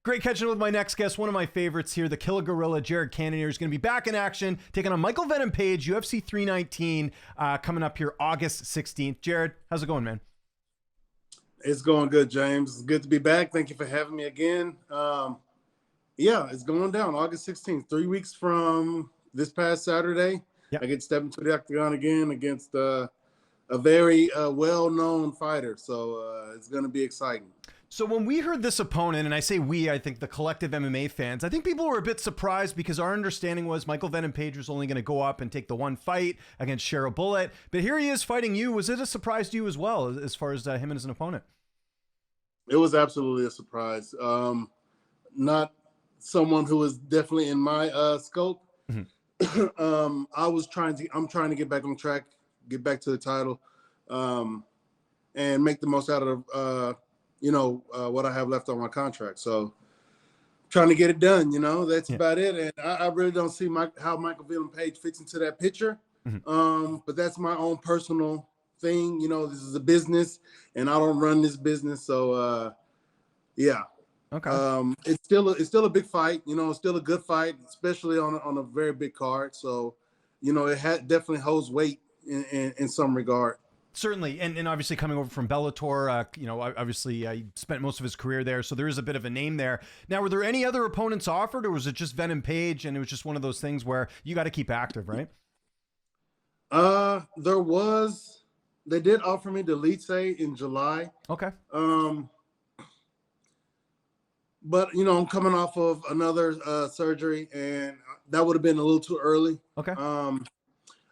Great catching up with my next guest, one of my favorites here, the Killa Gorilla, Jared Cannonier, is going to be back in action, taking on Michael Venom Page, UFC 319, coming up here August 16th. Jared, how's it going, man? It's going good, James. It's good to be back. Thank you for having me again. Yeah, it's going down August 16th, 3 weeks from this past Saturday. Yep. I get to step into the octagon again against a very well-known fighter. So it's going to be exciting. So when we heard this opponent, and I say we, I think the collective MMA fans, I think people were a bit surprised because our understanding was Michael Venom Page was only going to go up and take the one fight against Cheryl Bullitt. But here he is fighting you. Was it a surprise to you as well, as far as him as an opponent? It was absolutely a surprise. Not someone who was definitely in my scope. Mm-hmm. I'm trying to get back on track, get back to the title, and make the most out of what I have left on my contract. So trying to get it done, that's about it. And I really don't see how Michael Venom Page fits into that picture. Mm-hmm. But that's my own personal thing. This is a business and I don't run this business. So yeah. Okay. It's still a big fight, it's still a good fight, especially on a very big card. So, it definitely holds weight in some regard. Certainly, and obviously coming over from Bellator, obviously he spent most of his career there, so there is a bit of a name there. Now, were there any other opponents offered, or was it just Venom Page, and it was just one of those things where you got to keep active, right? They did offer me the Lynch in July. Okay. But, I'm coming off of another surgery, and that would have been a little too early. Okay.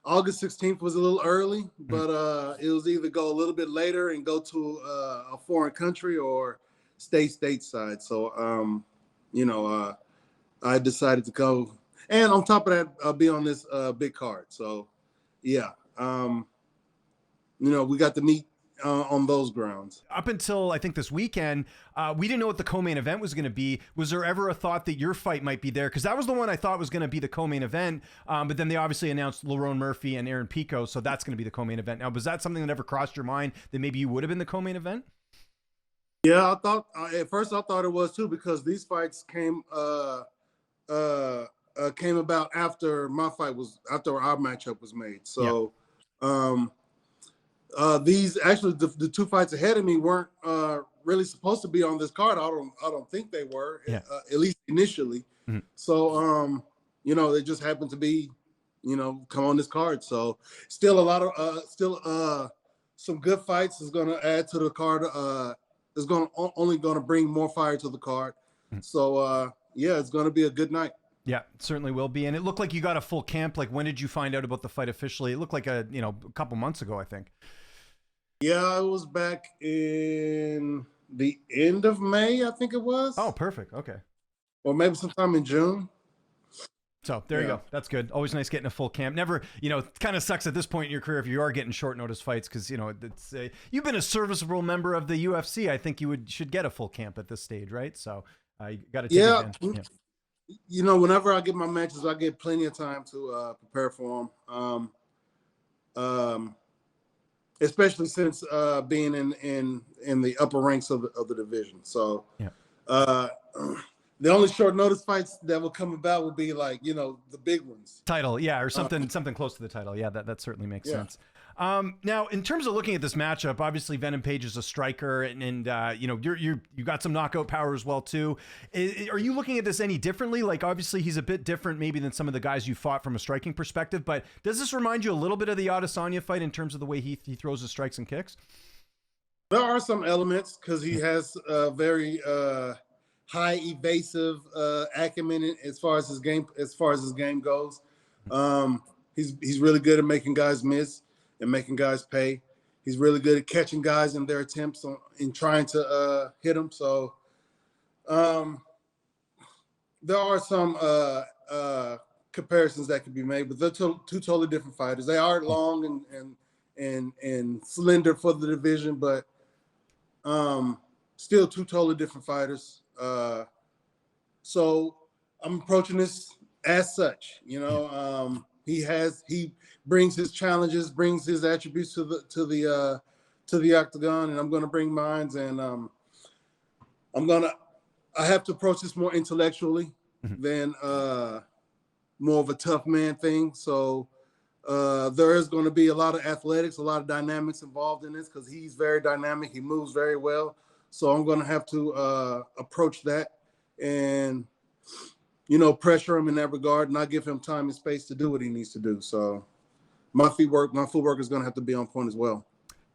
August 16th was a little early, but it was either go a little bit later and go to a foreign country or stay stateside. So, I decided to go. And on top of that, I'll be on this big card. So, yeah, we got to meet on those grounds. Up until I think this weekend, we didn't know what the co-main event was going to be. Was there ever a thought that your fight might be there? Because that was the one I thought was going to be the co-main event. But then they obviously announced Lerone Murphy and Aaron Pico, so that's going to be the co-main event. Now, was that something that ever crossed your mind that maybe you would have been the co-main event? Yeah, I thought at first I thought it was too, because these fights came about after our matchup was made. So. Yeah. These actually the two fights ahead of me weren't really supposed to be on this card. I don't think they were, at least initially. Mm-hmm. So they just happened to be, come on this card. So still a lot of some good fights is going to add to the card. Is only going to bring more fire to the card. Mm-hmm. So yeah, it's going to be a good night. Yeah, it certainly will be. And it looked like you got a full camp. Like, when did you find out about the fight officially? It looked like a couple months ago, I think. Yeah, it was back in the end of May, I think it was. Oh, perfect. Okay. Or maybe sometime in June. So there you go. That's good. Always nice getting a full camp. Never, it kind of sucks at this point in your career if you are getting short notice fights, because, it's you've been a serviceable member of the UFC. I think you should get a full camp at this stage, right? So you got to take advantage. Yeah. Whenever I get my matches, I get plenty of time to prepare for them. Especially since being in the upper ranks of the division. So the only short notice fights that will come about will be like, the big ones. Title, yeah, or something close to the title. Yeah, that certainly makes sense. Now, in terms of looking at this matchup, obviously Venom Page is a striker, and you got some knockout power as well too. Are you looking at this any differently? Like, obviously he's a bit different maybe than some of the guys you fought from a striking perspective, but does this remind you a little bit of the Adesanya fight in terms of the way he throws his strikes and kicks? There are some elements, because he has a very high evasive acumen as far as his game goes. He's really good at making guys miss and making guys pay. He's really good at catching guys in their attempts in trying to hit them. So there are some comparisons that can be made, but they're two totally different fighters. They are long and slender for the division, but still two totally different fighters. So I'm approaching this as such, he brings his challenges, brings his attributes to the octagon, and I'm going to bring mine. And I have to approach this more intellectually than more of a tough man thing. So there is going to be a lot of athletics, a lot of dynamics involved in this because he's very dynamic. He moves very well. So I'm going to have to approach that and, pressure him in that regard, not give him time and space to do what he needs to do. So my footwork is going to have to be on point as well.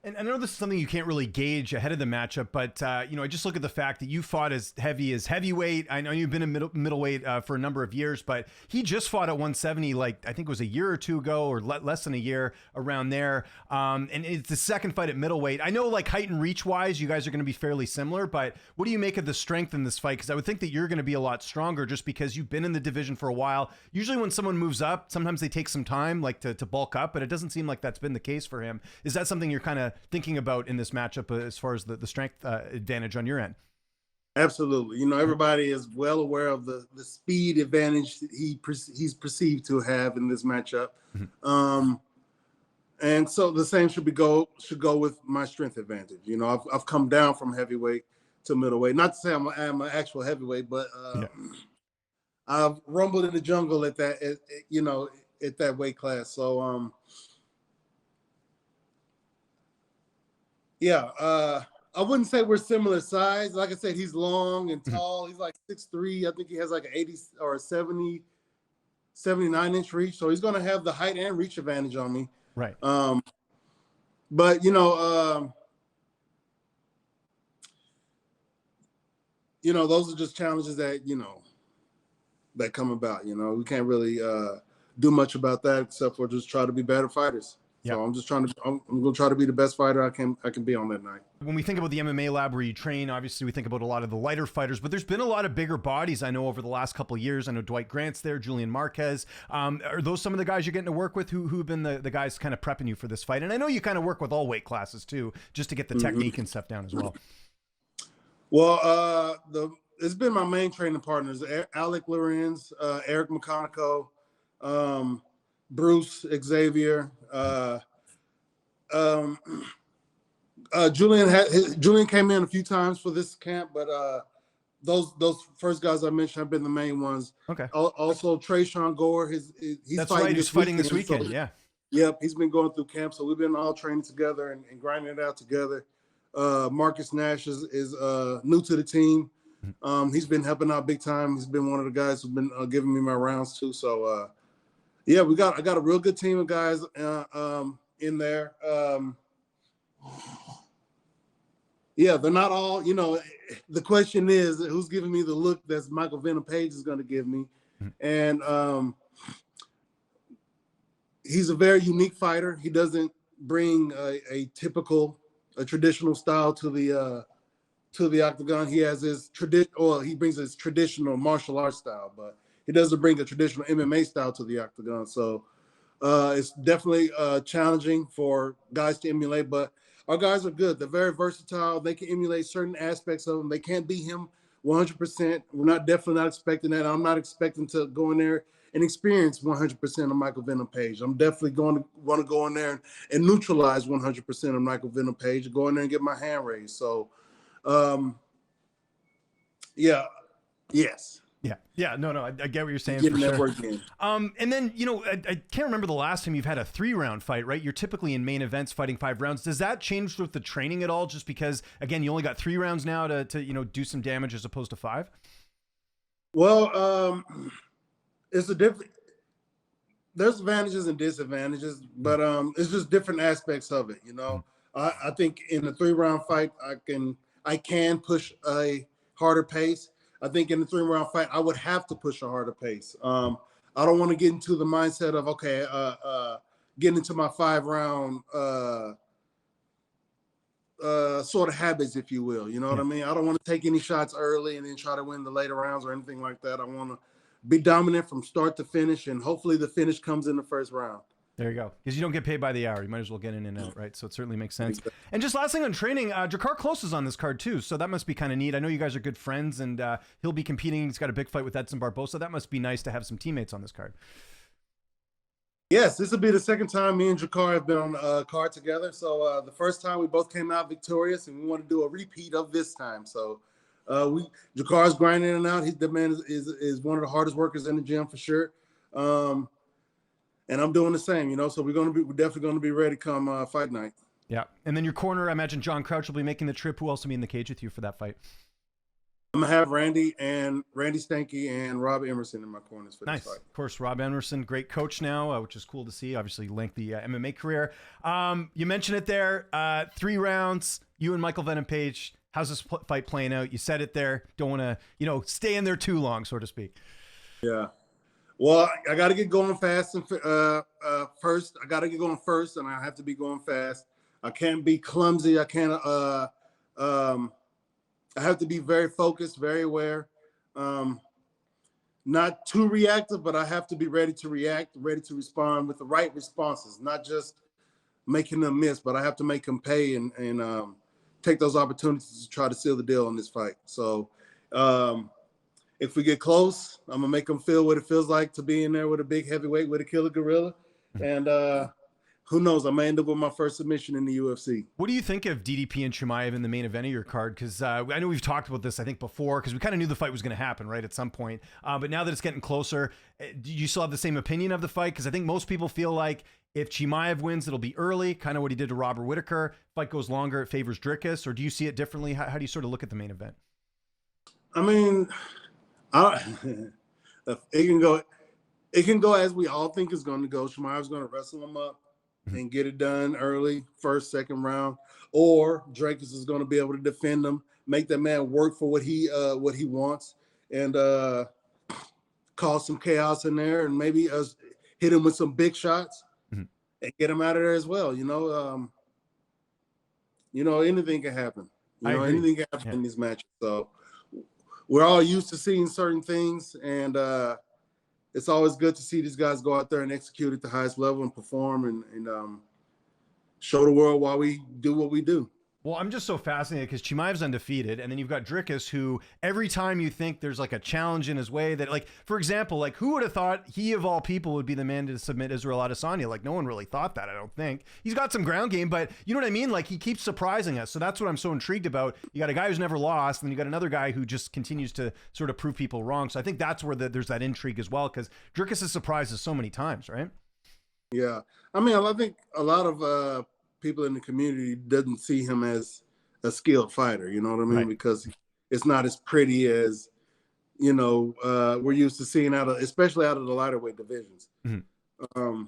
And I know this is something you can't really gauge ahead of the matchup, but, I just look at the fact that you fought as heavy as heavyweight. I know you've been in middleweight for a number of years, but he just fought at 170, I think it was a year or two ago or less than a year around there. And it's the second fight at middleweight. I know height and reach wise, you guys are going to be fairly similar, but what do you make of the strength in this fight? Because I would think that you're going to be a lot stronger just because you've been in the division for a while. Usually when someone moves up, sometimes they take some time to bulk up, but it doesn't seem like that's been the case for him. Is that something you're kind of thinking about in this matchup as far as the strength advantage on your end? Absolutely. Everybody is well aware of the speed advantage he's perceived to have in this matchup. And so the same should go with my strength advantage. I've come down from heavyweight to middleweight. Not to say I'm an actual heavyweight, but I've rumbled in the jungle at that weight class. So I wouldn't say we're similar size. Like I said, he's long and tall. He's like 6'3". I think he has like an 80 or a 70, 79-inch reach. So he's going to have the height and reach advantage on me. Right. But, those are just challenges that, that come about. We can't really do much about that except for just try to be better fighters. Yep. So I'm going to try to be the best fighter I can be on that night. When we think about the MMA lab where you train, obviously we think about a lot of the lighter fighters, but there's been a lot of bigger bodies I know over the last couple of years. I know Dwight Grant's there, Julian Marquez. Are those some of the guys you're getting to work with who've been the guys kind of prepping you for this fight? And I know you kind of work with all weight classes too, just to get the technique and stuff down as well. Well, it's been my main training partners, Alec Lorenz, Eric McConico, Bruce Xavier, Julian came in a few times for this camp, but those first guys I mentioned have been the main ones. Okay. Also, Trayshawn Gore, he's That's fighting right. He's fighting this weekend. So, yeah. Yep. He's been going through camp, so we've been all training together and grinding it out together. Marcus Nash is new to the team. He's been helping out big time. He's been one of the guys who've been giving me my rounds too. So I got a real good team of guys in there. They're not all, the question is who's giving me the look that Michael Venom Page is going to give me. And he's a very unique fighter. He doesn't bring a traditional style to the octagon. He has his he brings his traditional martial arts style, but he doesn't bring a traditional MMA style to the octagon. So it's definitely challenging for guys to emulate, but our guys are good. They're very versatile. They can emulate certain aspects of him. They can't beat him 100%. We're definitely not expecting that. I'm not expecting to go in there and experience 100% of Michael Venom Page. I'm definitely going to want to go in there and neutralize 100% of Michael Venom Page, go in there and get my hand raised. So, yes. Yeah. No, I get what you're saying. Getting for that sure. work in. And then, I can't remember the last time you've had a 3-round fight, right? You're typically in main events fighting 5 rounds. Does that change with the training at all? Just because, again, you only got 3 rounds now to do some damage as opposed to 5? Well, it's a different. There's advantages and disadvantages, but it's just different aspects of it. I think in a 3-round fight, I can push a harder pace. I think in the 3-round fight, I would have to push a harder pace. I don't want to get into the mindset of getting into my 5-round sort of habits, if you will. You know what I mean? I don't want to take any shots early and then try to win the later rounds or anything like that. I want to be dominant from start to finish, and hopefully the finish comes in the first round. There you go. Because you don't get paid by the hour. You might as well get in and out, right? So it certainly makes sense. And just last thing on training, Drakkar Klose is on this card too. So that must be kind of neat. I know you guys are good friends, and he'll be competing. He's got a big fight with Edson Barbosa. That must be nice to have some teammates on this card. Yes, this will be the second time me and Drakkar have been on a card together. So the first time we both came out victorious, and we want to do a repeat of this time. So Drakkar's grinding it out. The man is one of the hardest workers in the gym for sure. And I'm doing the same, So we're definitely gonna be ready come fight night. Yeah, and then your corner, I imagine John Crouch will be making the trip. Who else will be in the cage with you for that fight? I'm gonna have Randy Stanky and Rob Emerson in my corners for this fight. Of course, Rob Emerson, great coach now, which is cool to see. Obviously, lengthy MMA career. You mentioned it there. 3 rounds. You and Michael Venom Page. How's this fight playing out? You said it there. Don't want to, stay in there too long, so to speak. Yeah. Well, I got to get going fast and first. I got to get going first, and I have to be going fast. I can't be clumsy. I can't. I have to be very focused, very aware, not too reactive, but I have to be ready to react, ready to respond with the right responses, not just making them miss, but I have to make them pay and take those opportunities to try to seal the deal on this fight. So if we get close, I'm going to make them feel what it feels like to be in there with a big heavyweight, with a killer gorilla. And who knows? I may end up with my first submission in the UFC. What do you think of DDP and Chimaev in the main event of your card? Because I know we've talked about this, I think, before, because we kind of knew the fight was going to happen, right, at some point. But now that it's getting closer, do you still have the same opinion of the fight? Because I think most people feel like if Chimaev wins, it'll be early, kind of what he did to Robert Whittaker. Fight goes longer, it favors Dricus. Or do you see it differently? How do you sort of look at the main event? I mean, it can go as we all think it's going to go. Chimaev's going to wrestle him up and get it done early, first, second round, or Dricus is going to be able to defend him, make that man work for what he wants, and cause some chaos in there, and maybe hit him with some big shots and get him out of there as well. Anything can happen. Anything can happen in these matches. So we're all used to seeing certain things, and it's always good to see these guys go out there and execute at the highest level and perform and show the world why we do what we do. Well, I'm just so fascinated because Chimaev's undefeated, and then you've got Dricus, who every time you think there's like a challenge in his way that, like, for example, like who would have thought he of all people would be the man to submit Israel Adesanya? Like no one really thought that, I don't think. He's got some ground game, but you know what I mean? Like he keeps surprising us. So that's what I'm so intrigued about. You got a guy who's never lost, and then you got another guy who just continues to sort of prove people wrong. So I think that's where there's that intrigue as well, because Dricus has surprised us so many times, right? Yeah. I mean, I think a lot of people in the community doesn't see him as a skilled fighter, you know what I mean? Right. Because it's not as pretty as, we're used to seeing especially out of the lighter weight divisions. Mm-hmm.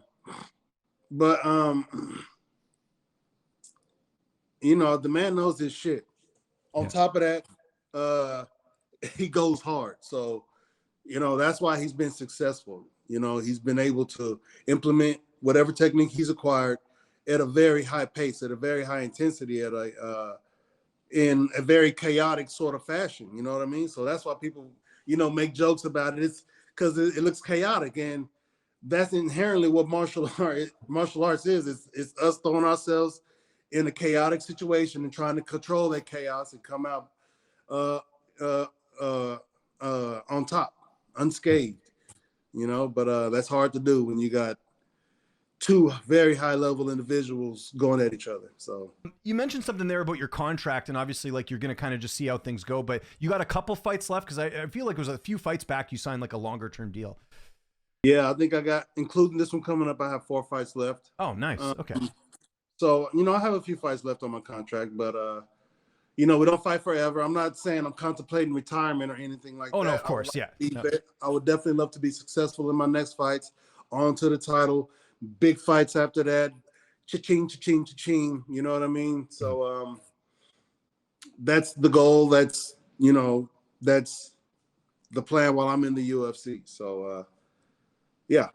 The man knows his shit. On top of that, he goes hard. So, that's why he's been successful. He's been able to implement whatever technique he's acquired at a very high pace, at a very high intensity, in a very chaotic sort of fashion. You know what I mean? So that's why people, make jokes about it. It's because it looks chaotic, and that's inherently what martial arts is. It's us throwing ourselves in a chaotic situation and trying to control that chaos and come out on top, unscathed. But that's hard to do when you got two very high-level individuals going at each other. So you mentioned something there about your contract, and obviously, like, you're going to kind of just see how things go. But you got a couple fights left, because I feel like it was a few fights back you signed like a longer-term deal. Yeah, I think I got, including this one coming up, I have 4 fights left. Oh, nice. Okay. So I have a few fights left on my contract, but we don't fight forever. I'm not saying I'm contemplating retirement or anything like that. Oh no, of course, yeah. I would definitely love to be successful in my next fights, on to the title. Big fights after that, cha-ching, cha-ching, cha-ching, you know what I mean? So that's the goal. That's the plan while I'm in the UFC. So yeah.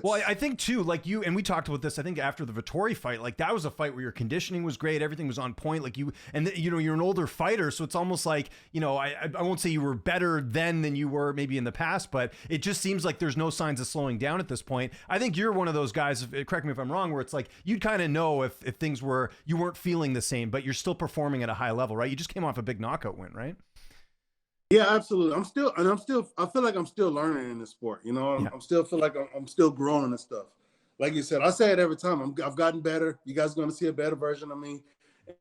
Well, I think too, like you, and we talked about this, I think after the Vettori fight, like that was a fight where your conditioning was great. Everything was on point. Like you're an older fighter. So it's almost like, I won't say you were better then than you were maybe in the past, but it just seems like there's no signs of slowing down at this point. I think you're one of those guys, correct me if I'm wrong, where it's like, you'd kind of know if things you weren't feeling the same, but you're still performing at a high level, right? You just came off a big knockout win, right? Yeah, absolutely. I feel like I'm still learning in this sport. I still feel like I'm still growing and stuff. Like you said, I say it every time. I've gotten better. You guys are going to see a better version of me.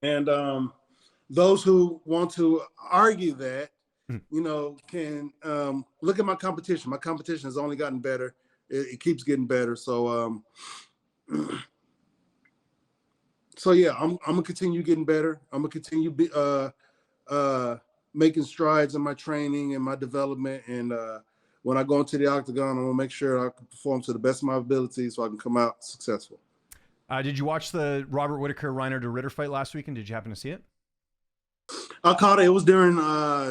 And those who want to argue that, Mhm. you know, can look at my competition. My competition has only gotten better. It keeps getting better. So, so yeah, I'm gonna continue getting better. I'm gonna continue making strides in my training and my development. And when I go into the octagon, I'm gonna make sure I can perform to the best of my ability so I can come out successful. Did you watch the Robert Whittaker Reiner de Ritter fight last weekend? Did you happen to see it? I caught it. It was during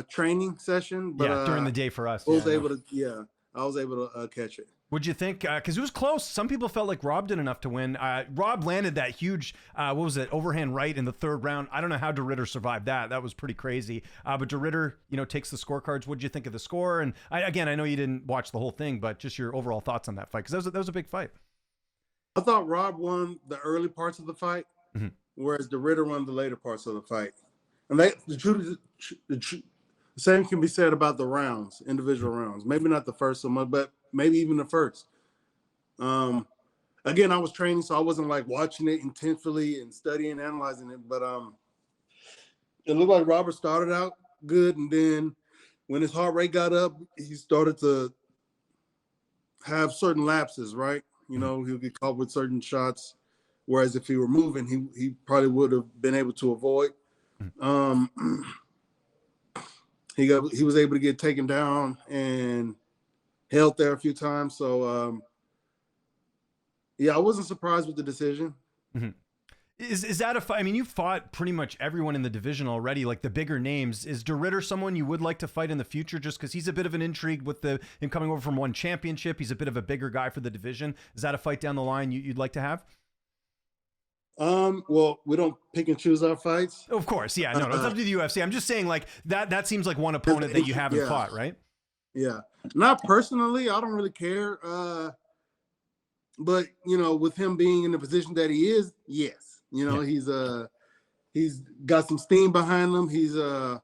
training session, but Yeah, during the day for us. I was Yeah, able to. Yeah, I was able to catch it. What'd you think? Because it was close. Some people felt like Rob did enough to win. Rob landed that huge, what was it, overhand right in the third round. I don't know how de Ritter survived that. That was pretty crazy. But de Ritter, you know, takes the scorecards. What'd you think of the score? And I know you didn't watch the whole thing, but just your overall thoughts on that fight, because that was a big fight. I thought Rob won the early parts of the fight, whereas de Ritter won the later parts of the fight. And the same can be said about the rounds, individual rounds. Maybe not the first so much, but maybe even the first. Again, I was training, so I wasn't like watching it intensely and studying, analyzing it. But it looked like Robert started out good, and then when his heart rate got up, he started to have certain lapses, right? You know, he'll get caught with certain shots, whereas if he were moving, he probably would have been able to avoid. He was able to get taken down and held there a few times. So yeah, I wasn't surprised with the decision. Is that a fight? I mean, you fought pretty much everyone in the division already, like the bigger names. Is de Ritter someone you would like to fight in the future, just because he's a bit of an intrigue with him coming over from one championship? He's a bit of a bigger guy for the division. Is that a fight down the line you'd like to have? Well, we don't pick and choose our fights. Of course, yeah, no, it's up to the UFC. I'm just saying, like that seems like one opponent that you haven't fought, right? Yeah, not personally. I don't really care. But you know, with him being in the position that he is, yes, you know, he's got some steam behind him. He's well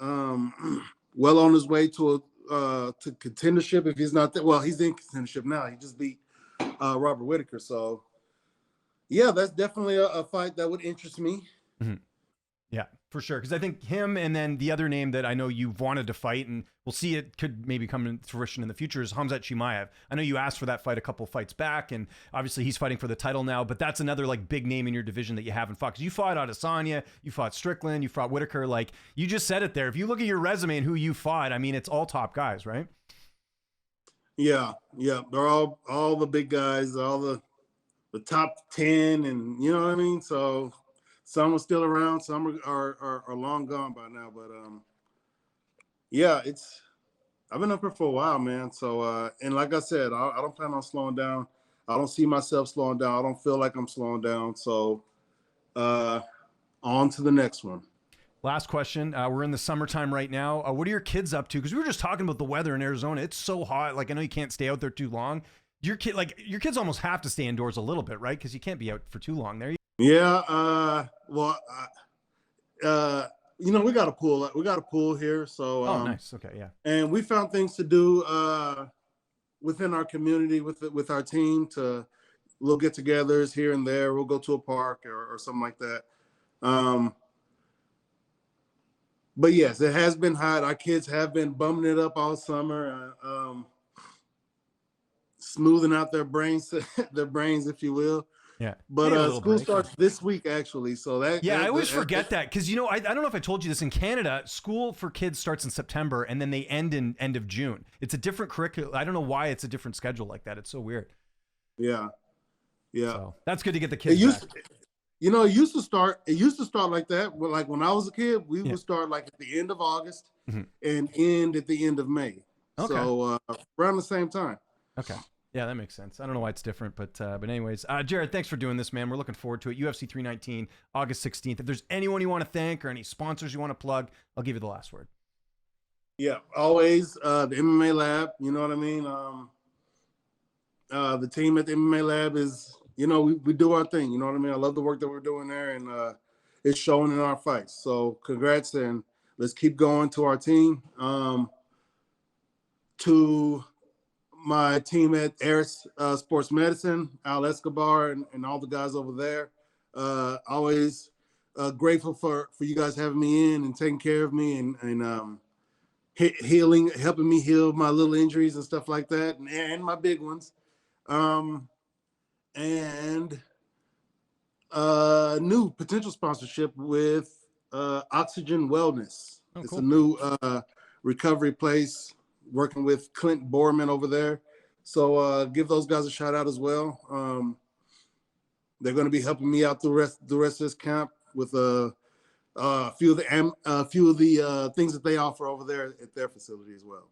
on his way to contendership. If he's not that, well, he's in contendership now. He just beat Robert Whittaker, so. Yeah, that's definitely a fight that would interest me. Yeah, for sure. Because I think him and then the other name that I know you've wanted to fight, and we'll see it could maybe come into fruition in the future, is Khamzat Chimaev. I know you asked for that fight a couple fights back, and obviously he's fighting for the title now, but that's another like big name in your division that you haven't fought. Because you fought Adesanya, you fought Strickland, you fought Whittaker. Like, you just said it there. If you look at your resume and who you fought, I mean, it's all top guys, right? Yeah. They're all the big guys, all the top 10, and you know what I mean? So some are still around, some are long gone by now. But yeah, I've been up here for a while, man. So and like I said, I don't plan on slowing down. I don't see myself slowing down. I don't feel like I'm slowing down. So on to the next one. Last question. We're in the summertime right now. What are your kids up to? Because we were just talking about the weather in Arizona. It's so hot. Like, I know you can't stay out there too long. Your kids almost have to stay indoors a little bit, right? Because you can't be out for too long there. Yeah. Well, you know, we got a pool. We got a pool here. So. Oh, nice. Okay. Yeah. And we found things to do within our community with our team, to little get-togethers here and there. We'll go to a park or something like that. But yes, it has been hot. Our kids have been bumming it up all summer. Smoothing out their brains, if you will. Yeah. But school starts this week, actually. So I always forget that, because you know, I don't know if I told you this. In Canada, school for kids starts in September and then they end in end of June. It's a different curriculum. I don't know why it's a different schedule like that. It's so weird. Yeah. So that's good to get the kids back. You know, it used to start like that. Like when I was a kid, we would start like at the end of August and end at the end of May. Okay. So around the same time. Okay. Yeah, that makes sense. I don't know why it's different, but anyways, Jared, thanks for doing this, man. We're looking forward to it. UFC 319, August 16th. If there's anyone you want to thank or any sponsors you want to plug, I'll give you the last word. Yeah, always the MMA Lab. You know what I mean? The team at the MMA Lab is, you know, we do our thing. You know what I mean? I love the work that we're doing there, and it's showing in our fights. So congrats, and let's keep going to our team. To my team at Aris Sports Medicine, Al Escobar, and all the guys over there. Always grateful for you guys having me in and taking care of me and healing, helping me heal my little injuries and stuff like that, and my big ones. And new potential sponsorship with Oxygen Wellness. Oh, it's cool. a new recovery place, working with Clint Borman over there. So give those guys a shout out as well. They're going to be helping me out the rest of this camp with a few of the things that they offer over there at their facility as well.